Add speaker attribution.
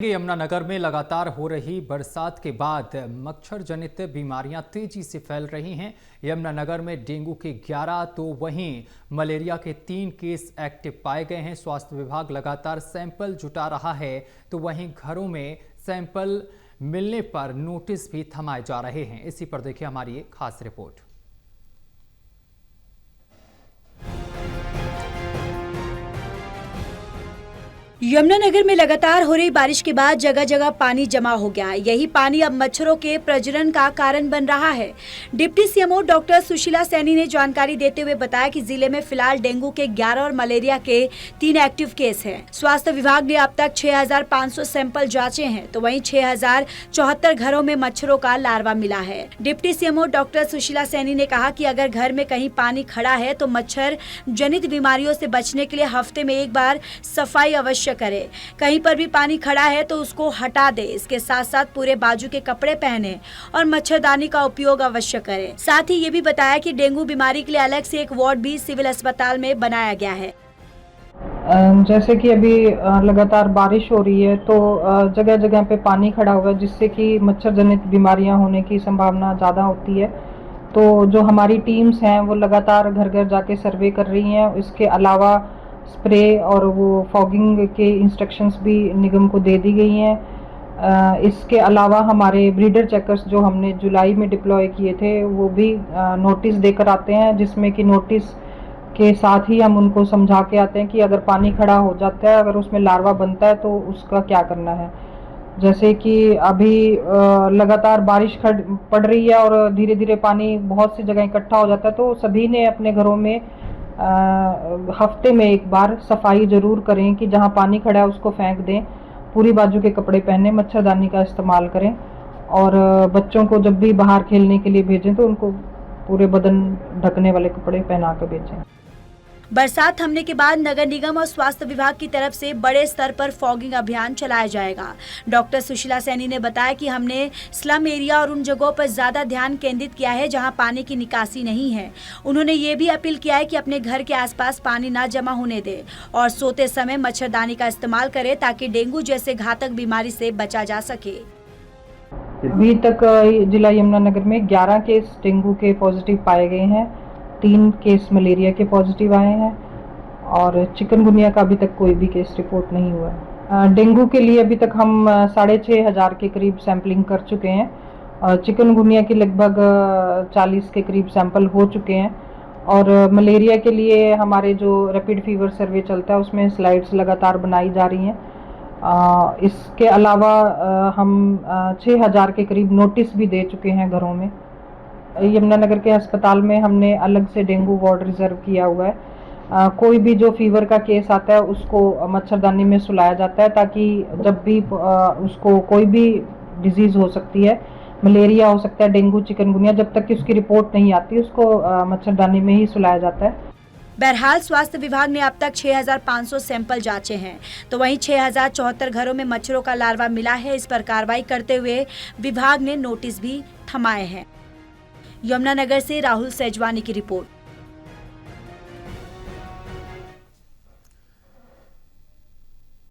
Speaker 1: यमुनानगर में लगातार हो रही बरसात के बाद मच्छर जनित बीमारियां तेजी से फैल रही हैं। यमुनानगर में डेंगू के 11 तो वहीं मलेरिया के 3 केस एक्टिव पाए गए हैं। स्वास्थ्य विभाग लगातार सैंपल जुटा रहा है, तो वहीं घरों में सैंपल मिलने पर नोटिस भी थमाए जा रहे हैं। इसी पर देखिए हमारी एक खास रिपोर्ट।
Speaker 2: यमुनानगर में लगातार हो रही बारिश के बाद जगह जगह पानी जमा हो गया है। यही पानी अब मच्छरों के प्रजनन का कारण बन रहा है। Deputy CMO doctor Sushila Saini ने जानकारी देते हुए बताया कि जिले में फिलहाल डेंगू के 11 और मलेरिया के 3 एक्टिव केस हैं। स्वास्थ्य विभाग ने अब तक 6500 सैंपल जांचे हैं, तो वहीं 6074 घरों में मच्छरों का लार्वा मिला है। Deputy CMO doctor Sushila Saini ने कहा कि अगर घर में कहीं पानी खड़ा है तो मच्छर जनित बीमारियों से बचने के लिए हफ्ते में एक बार सफाई अवश्य करे। कहीं पर भी पानी खड़ा है तो उसको हटा दे। इसके साथ साथ पूरे बाजू के कपड़े पहने और मच्छरदानी का उपयोग अवश्य करें। साथ ही ये भी बताया कि डेंगू बीमारी के लिए अलग से एक वार्ड भी सिविल अस्पताल में बनाया गया है।
Speaker 3: जैसे कि अभी लगातार बारिश हो रही है तो जगह जगह पे पानी खड़ा हुआ है, जिससे कि मच्छर जनित बीमारियां होने की संभावना ज़्यादा होती है। तो जो हमारी टीम्स हैं वो लगातार घर घर जाके सर्वे कर रही हैं। इसके अलावा स्प्रे और वो फॉगिंग के इंस्ट्रक्शंस भी निगम को दे दी गई हैं। इसके अलावा हमारे ब्रीडर चेकर्स जो हमने जुलाई में डिप्लॉय किए थे वो भी नोटिस देकर आते हैं, जिसमें कि नोटिस के साथ ही हम उनको समझा के आते हैं कि अगर पानी खड़ा हो जाता है, अगर उसमें लार्वा बनता है तो उसका क्या करना है। जैसे कि अभी लगातार बारिश पड़ रही है और धीरे धीरे पानी बहुत सी जगह इकट्ठा हो जाता है, तो सभी ने अपने घरों में हफ्ते में एक बार सफाई जरूर करें कि जहां पानी खड़ा है उसको फेंक दें। पूरी बाजू के कपड़े पहने, मच्छरदानी का इस्तेमाल करें और बच्चों को जब भी बाहर खेलने के लिए भेजें तो उनको पूरे बदन ढकने वाले कपड़े पहना कर भेजें।
Speaker 2: बरसात थमने के बाद नगर निगम और स्वास्थ्य विभाग की तरफ से बड़े स्तर पर फॉगिंग अभियान चलाया जाएगा। डॉक्टर सुशीला सैनी ने बताया कि हमने स्लम एरिया और उन जगहों पर ज्यादा ध्यान केंद्रित किया है जहां पानी की निकासी नहीं है। उन्होंने ये भी अपील किया है कि अपने घर के आसपास पानी ना जमा होने दे और सोते समय मच्छरदानी का इस्तेमाल करे ताकि डेंगू जैसे घातक बीमारी से बचा जा सके।
Speaker 3: अभी तक जिला यमुनानगर में 11 केस डेंगू के पॉजिटिव पाए गए हैं, 3 केस मलेरिया के पॉजिटिव आए हैं और चिकनगुनिया का अभी तक कोई भी केस रिपोर्ट नहीं हुआ है। डेंगू के लिए अभी तक हम 6500 के करीब सैंपलिंग कर चुके हैं और चिकनगुनिया के लगभग 40 के करीब सैंपल हो चुके हैं। और मलेरिया के लिए हमारे जो रैपिड फीवर सर्वे चलता है उसमें स्लाइड्स लगातार बनाई जा रही हैं। इसके अलावा हम 6000 के करीब नोटिस भी दे चुके हैं घरों में। यमुनानगर के अस्पताल में हमने अलग से डेंगू वार्ड रिजर्व किया हुआ है। कोई भी जो फीवर का केस आता है उसको मच्छरदानी में सुलाया जाता है ताकि जब भी उसको कोई भी डिजीज हो सकती है, मलेरिया हो सकता है, डेंगू, चिकनगुनिया, जब तक कि उसकी रिपोर्ट नहीं आती उसको मच्छरदानी में ही सुलाया जाता है।
Speaker 2: बहरहाल स्वास्थ्य विभाग ने अब तक 6500 सैंपल जांचे हैं, तो वहीं 6074 घरों में मच्छरों का लार्वा मिला है। इस पर कार्रवाई करते हुए विभाग ने नोटिस भी थमाए हैं। यमुनानगर से राहुल सेजवानी की रिपोर्ट।